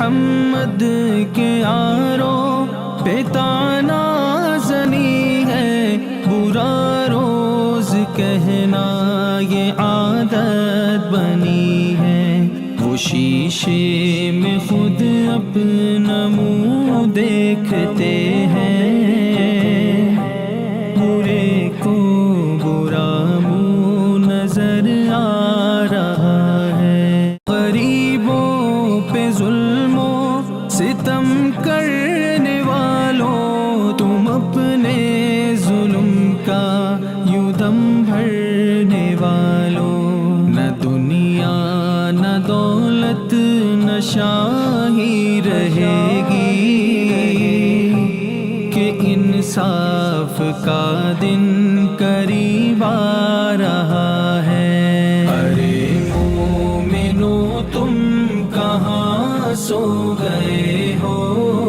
محمد کے یاروں پہ تانا زنی ہے، برا روز کہنا یہ عادت بنی ہے۔ وہ شیشے میں خود اپنا منہ دیکھتے ہیں، برے کو برا منہ نظر آ رہا ہے۔ غریبوں پہ ظلم و ستم کرنے والوں، تم اپنے ظلم کا یوں دم بھرنے والوں، نہ دنیا نہ دولت نہ شاہی رہے گی، کہ انصاف کا دن قریب آ رہا ہے۔ ارے مومنو تم کہاں سو گئے ہو،